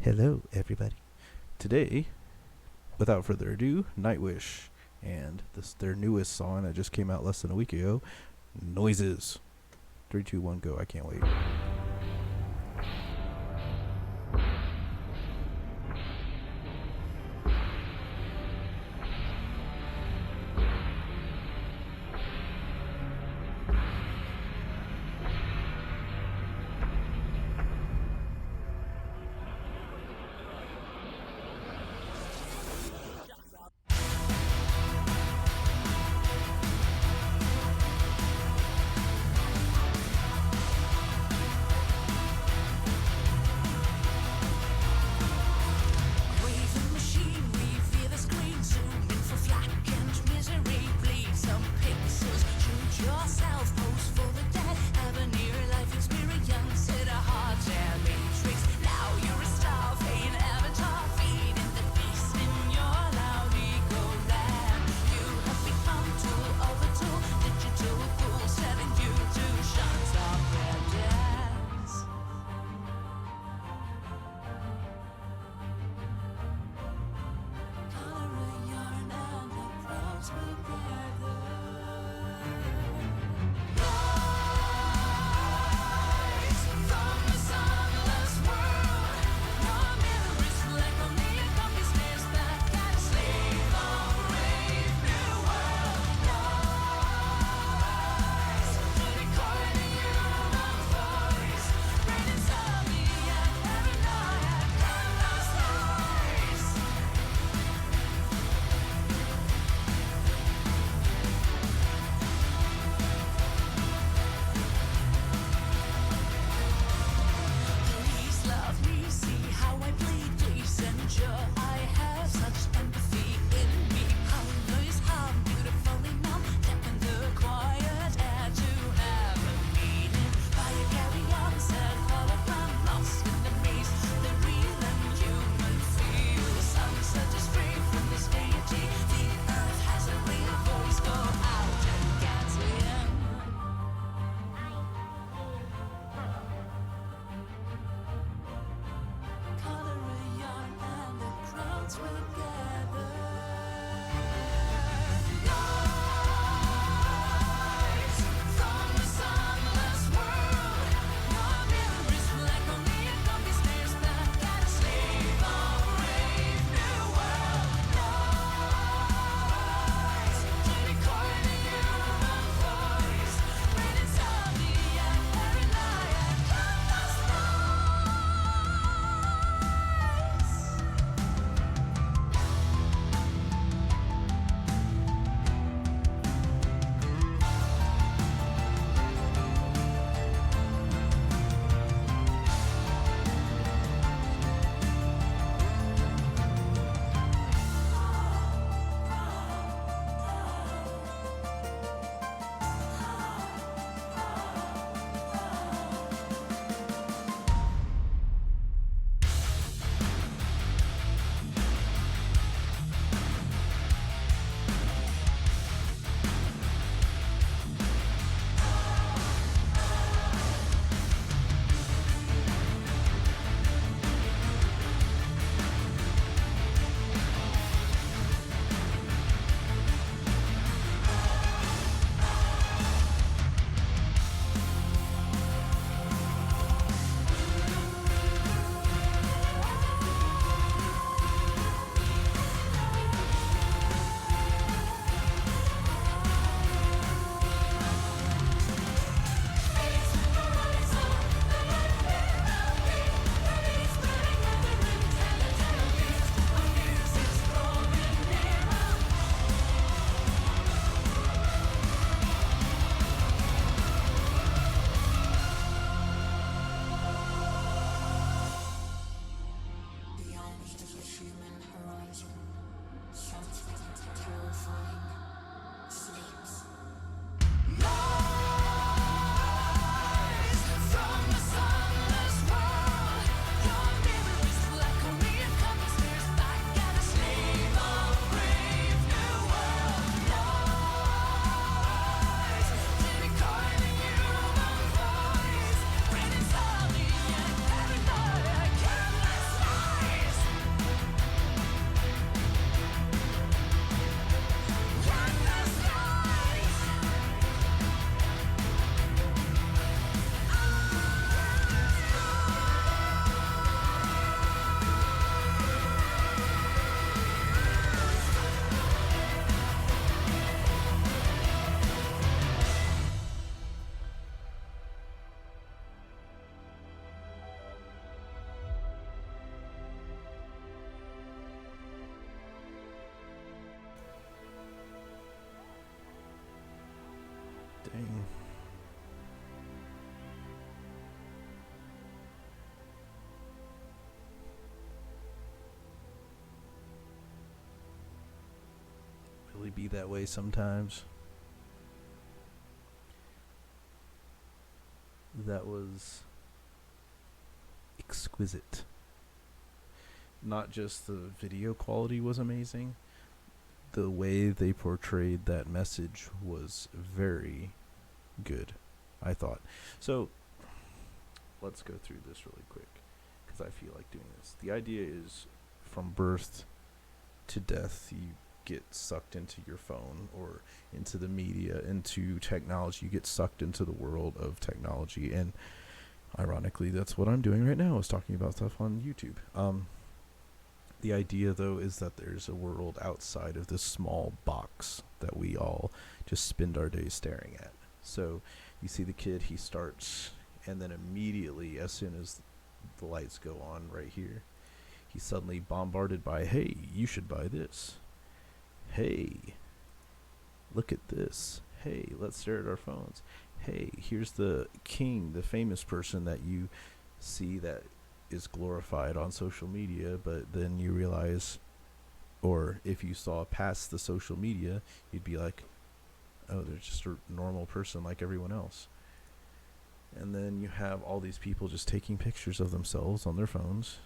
Hello, everybody. Today, without further ado, Nightwish and their newest song that just came out less than a week ago, Noises. 3, 2, 1, go. I can't wait. be that way sometimes. That was exquisite. Not just the video quality was amazing, the way they portrayed that message was very good, I thought. So, let's go through this really quick, because I feel like doing this. The idea is from birth to death, you get sucked into your phone or into the media, into technology. You get sucked into the world of technology, and ironically, that's what I'm doing right now, is talking about stuff on YouTube. The idea, though, is that there's a world outside of this small box that we all just spend our days staring at. So you see the kid, he starts, and then immediately, as soon as the lights go on right here, he's suddenly bombarded by, hey, you should buy this. Hey, look at this. Hey, let's stare at our phones. Hey, here's the king, the famous person that you see that is glorified on social media, but then you realize, or if you saw past the social media, you'd be like, oh, they're just a normal person like everyone else. And then you have all these people just taking pictures of themselves on their phones.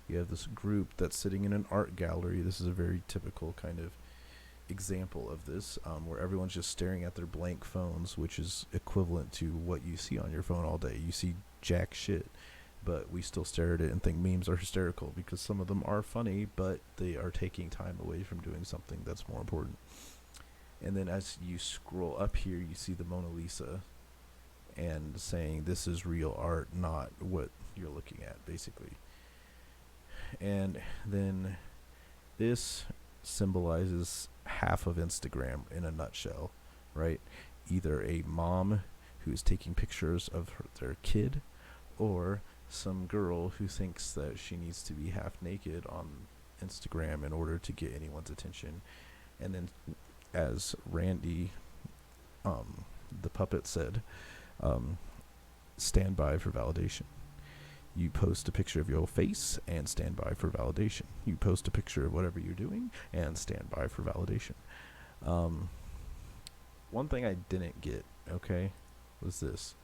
You have this group that's sitting in an art gallery. This is a very typical kind of example of this, where everyone's just staring at their blank phones, which is equivalent to what you see on your phone all day. You see jack shit, but we still stare at it and think memes are hysterical because some of them are funny, but they are taking time away from doing something that's more important. And then as you scroll up here, you see the Mona Lisa and saying this is real art, not what you're looking at, basically. And then this symbolizes half of Instagram in a nutshell, right? Either a mom who's taking pictures of their kid, or some girl who thinks that she needs to be half naked on Instagram in order to get anyone's attention. And then, as Randy, the puppet, said, stand by for validation. You post a picture of your face and stand by for validation. You post a picture of whatever you're doing and stand by for validation. One thing I didn't get, okay, was this.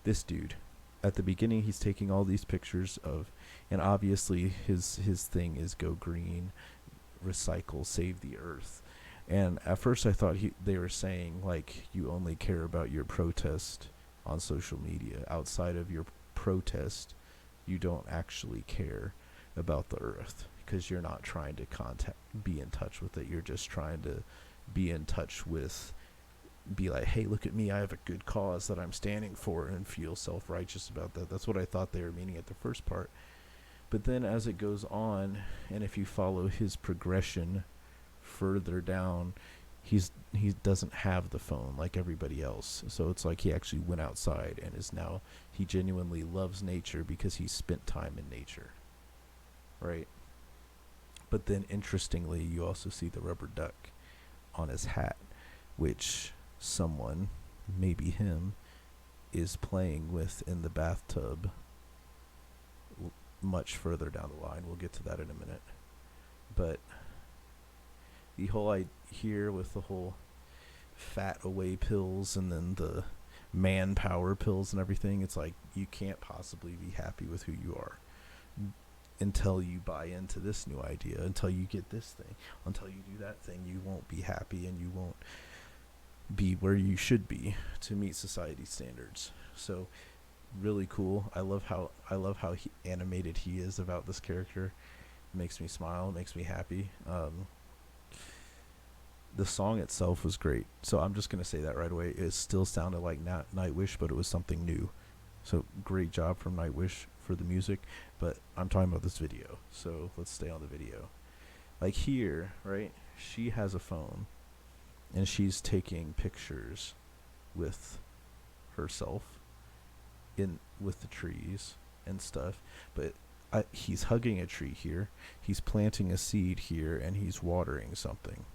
This dude, at the beginning, he's taking all these pictures of, and obviously his thing is go green, recycle, save the earth. And at first I thought they were saying, like, you only care about your protest on social media. Outside of your protest, you don't actually care about the earth because you're not trying to be in touch with it. You're just trying to be in touch with, be like, hey, look at me, I have a good cause that I'm standing for, and feel self-righteous about that. That's what I thought they were meaning at the first part. But then as it goes on, and if you follow his progression further down, he doesn't have the phone like everybody else. So it's like he actually went outside and is now, he genuinely loves nature because he spent time in nature, right? But then interestingly, you also see the rubber duck on his hat, which someone, maybe him, is playing with in the bathtub much further down the line. We'll get to that in a minute. But the whole idea here with the whole fat away pills and then the manpower pills and everything, it's like you can't possibly be happy with who you are until you buy into this new idea, until you get this thing, until you do that thing. You won't be happy and you won't be where you should be to meet society standards. So really cool. I love how animated he is about this character. It makes me smile, it makes me happy. The song itself was great, so I'm just going to say that right away. It still sounded like Nightwish, but it was something new. So great job from Nightwish for the music, but I'm talking about this video, so let's stay on the video. Like here, right, she has a phone, and she's taking pictures with herself with the trees and stuff, but he's hugging a tree here, he's planting a seed here, and he's watering something.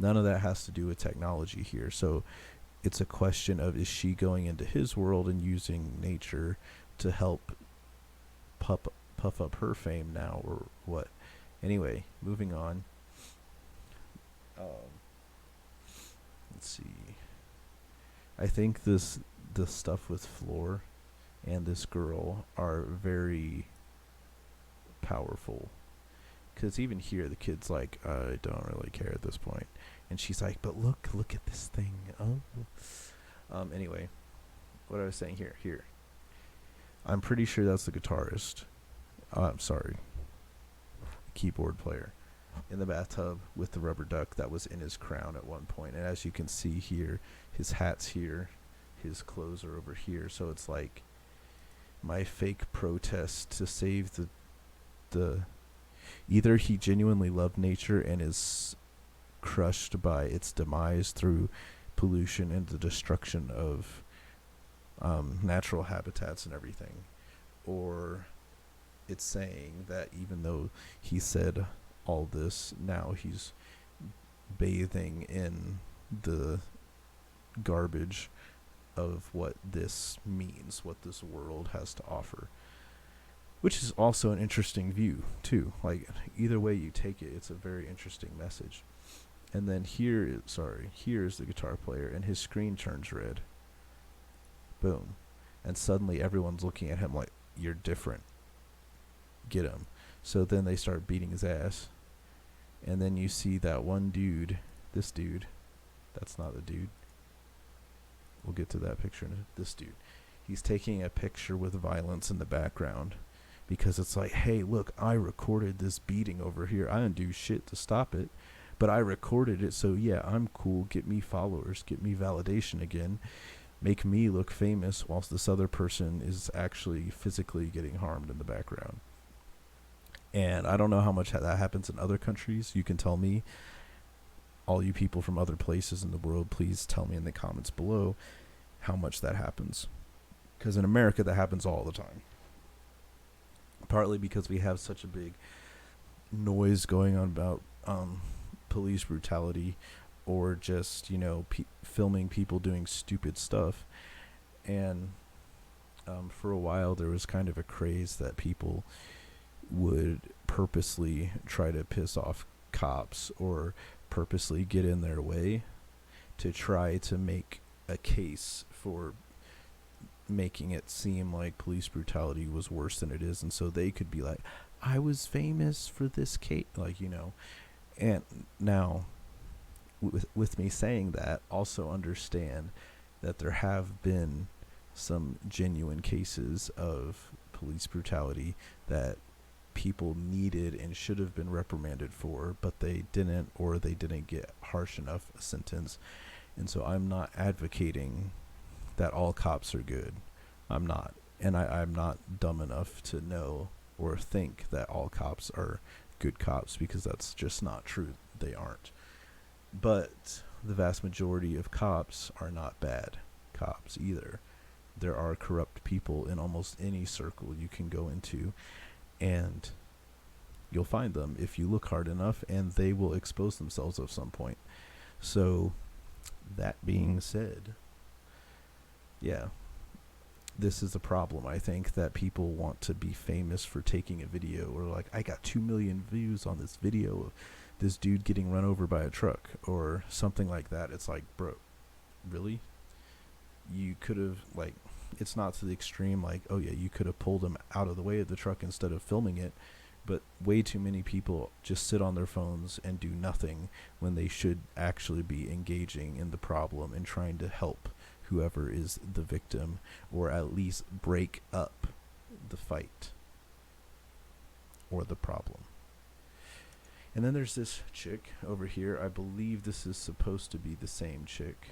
None of that has to do with technology here. So it's a question of, is she going into his world and using nature to help puff up her fame now, or what? Anyway, moving on. let's see. I think the stuff with Floor and this girl are very powerful. Because even here, the kid's like, I don't really care at this point. And she's like, but look at this thing. Oh. Anyway, what I was saying here. I'm pretty sure that's the guitarist. I'm sorry. Keyboard player. In the bathtub with the rubber duck that was in his crown at one point. And as you can see here, his hat's here. His clothes are over here. So it's like my fake protest to save the either he genuinely loved nature and is crushed by its demise through pollution and the destruction of natural habitats and everything, or it's saying that even though he said all this, now he's bathing in the garbage of what this means, what this world has to offer. Which is also an interesting view, too. Like, either way you take it, it's a very interesting message. And then here's the guitar player, and his screen turns red. Boom. And suddenly everyone's looking at him like, you're different. Get him. So then they start beating his ass. And then you see that one dude, this dude, that's not the dude. We'll get to that picture. This dude. He's taking a picture with violence in the background. Because it's like, hey, look, I recorded this beating over here. I didn't do shit to stop it. But I recorded it, so yeah, I'm cool. Get me followers. Get me validation again. Make me look famous whilst this other person is actually physically getting harmed in the background. And I don't know how much that happens in other countries. You can tell me. All you people from other places in the world, please tell me in the comments below how much that happens. Because in America, that happens all the time. Partly because we have such a big noise going on about police brutality, or just, filming people doing stupid stuff. And for a while there was kind of a craze that people would purposely try to piss off cops or purposely get in their way to try to make a case for making it seem like police brutality was worse than it is, and so they could be like, I was famous for this case, and now with me saying that, also understand that there have been some genuine cases of police brutality that people needed and should have been reprimanded for, but they didn't, or they didn't get harsh enough a sentence. And so I'm not advocating that all cops are good. I'm not. And I'm not dumb enough to know or think that all cops are good cops, because that's just not true. They aren't. But the vast majority of cops are not bad cops either. There are corrupt people in almost any circle you can go into, and you'll find them if you look hard enough, and they will expose themselves at some point. So that being said, yeah, this is a problem. I think that people want to be famous for taking a video, or like, I got 2 million views on this video of this dude getting run over by a truck or something like that. It's like, bro, really? You could have, like, it's not to the extreme like, oh yeah, you could have pulled him out of the way of the truck instead of filming it, but way too many people just sit on their phones and do nothing when they should actually be engaging in the problem and trying to help whoever is the victim, or at least break up the fight or the problem. And then there's this chick over here. I believe this is supposed to be the same chick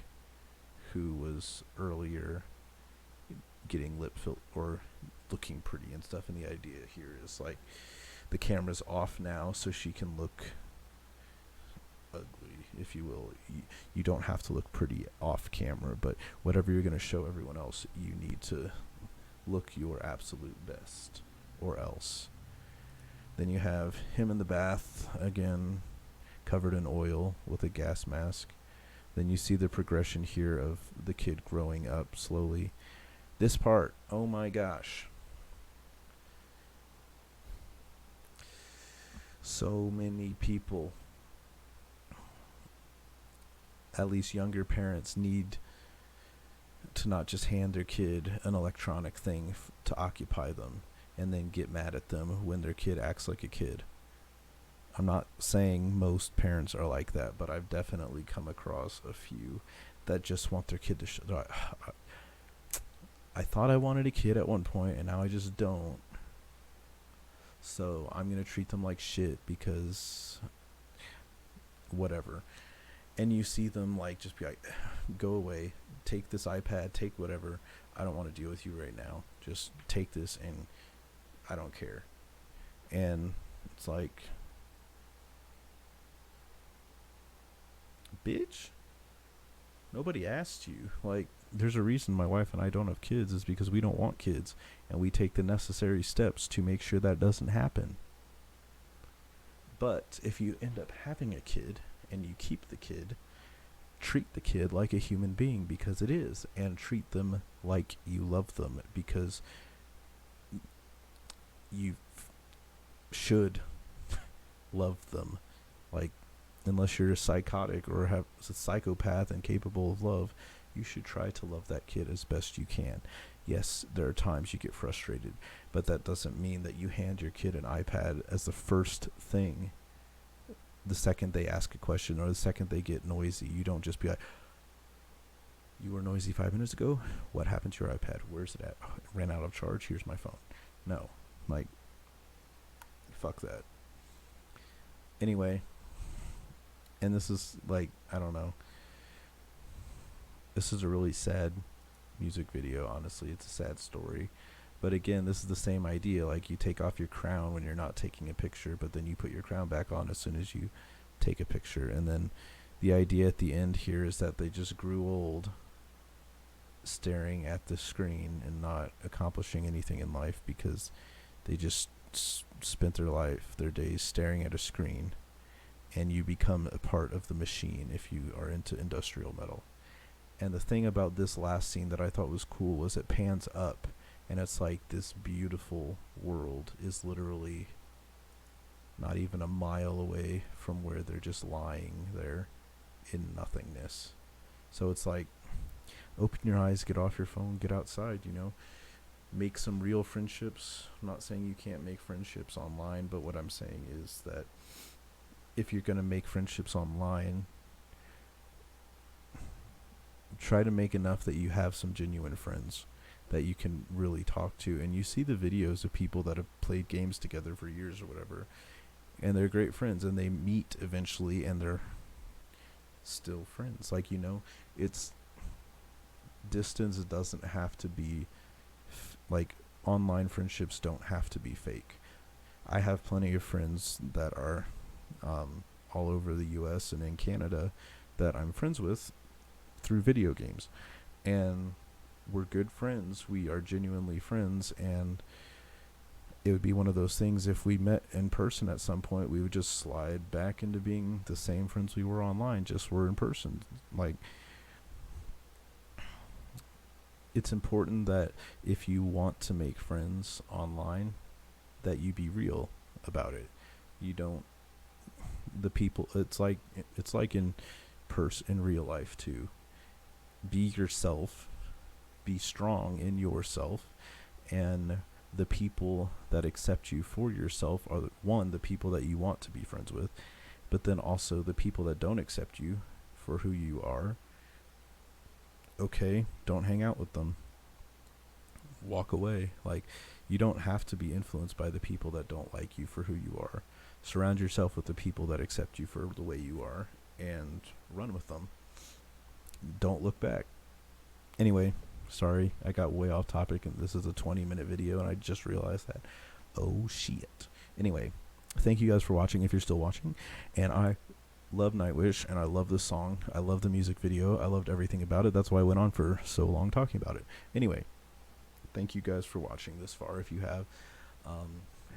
who was earlier getting lip filled or looking pretty and stuff. And the idea here is like, the camera's off now so she can look ugly, if you will. You don't have to look pretty off camera, but whatever you're going to show everyone else, you need to look your absolute best, or else. Then you have him in the bath, again, covered in oil with a gas mask. Then you see the progression here of the kid growing up slowly. This part, oh my gosh. So many people at least younger parents need to not just hand their kid an electronic thing to occupy them and then get mad at them when their kid acts like a kid. I'm not saying most parents are like that, but I've definitely come across a few that just want their kid to I thought I wanted a kid at one point and now I just don't. So I'm going to treat them like shit because whatever. And you see them like just be like, go away, take this iPad, take whatever. I don't want to deal with you right now. Just take this and I don't care. And it's like, bitch, nobody asked you. Like, there's a reason my wife and I don't have kids is because we don't want kids, and we take the necessary steps to make sure that doesn't happen. But if you end up having a kid and you keep the kid, treat the kid like a human being because it is, and treat them like you love them because you should love them. Like, unless you're a psychotic or have a psychopath and capable of love, you should try to love that kid as best you can. Yes, there are times you get frustrated, but that doesn't mean that you hand your kid an iPad as the first thing. The second they ask a question or the second they get noisy, you don't just be like, you were noisy 5 minutes ago? What happened to your iPad? Where's it at? Oh, it ran out of charge. Here's my phone. No. Like, fuck that. Anyway, and this is like, I don't know. This is a really sad music video, honestly. It's a sad story. But again, this is the same idea. Like, you take off your crown when you're not taking a picture, but then you put your crown back on as soon as you take a picture. And then the idea at the end here is that they just grew old staring at the screen and not accomplishing anything in life because they just spent their days staring at a screen. And you become a part of the machine if you are into industrial metal. And the thing about this last scene that I thought was cool was it pans up, and it's like this beautiful world is literally not even a mile away from where they're just lying there in nothingness. So it's like, open your eyes, get off your phone, get outside, you know, make some real friendships. I'm not saying you can't make friendships online, but what I'm saying is that if you're going to make friendships online, try to make enough that you have some genuine friends that you can really talk to. And you see the videos of people that have played games together for years or whatever, and they're great friends, and they meet eventually and they're still friends. Like, you know, it's distance. It doesn't have to be like, online friendships don't have to be fake. I have plenty of friends that are all over the US and in Canada that I'm friends with through video games, and we're good friends. We are genuinely friends, and it would be one of those things, if we met in person at some point, we would just slide back into being the same friends we were online, just we're in person. Like, it's important that if you want to make friends online, that you be real about it. You don't, the people, it's like in real life too. Be yourself, be strong in yourself, and the people that accept you for yourself are, one, the people that you want to be friends with, but then also the people that don't accept you for who you are. Okay, don't hang out with them. Walk away. Like, you don't have to be influenced by the people that don't like you for who you are. Surround yourself with the people that accept you for the way you are, and run with them. Don't look back. Anyway, sorry, I got way off topic, and this is a 20-minute video, and I just realized that. Oh, shit. Anyway, thank you guys for watching, if you're still watching, and I love Nightwish, and I love this song. I love the music video. I loved everything about it. That's why I went on for so long talking about it. Anyway, thank you guys for watching this far. If you have,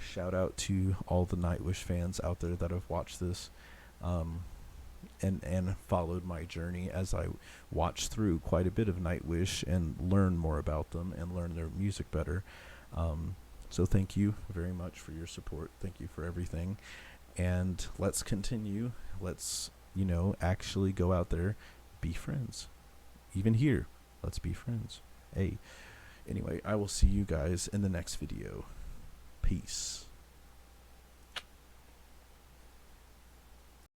shout out to all the Nightwish fans out there that have watched this, and followed my journey as I watched through quite a bit of Nightwish and learn more about them and learn their music better. So thank you very much for your support. Thank you for everything. And let's continue. Let's, you know, actually go out there, be friends. Even here, let's be friends. Hey, anyway, I will see you guys in the next video. Peace.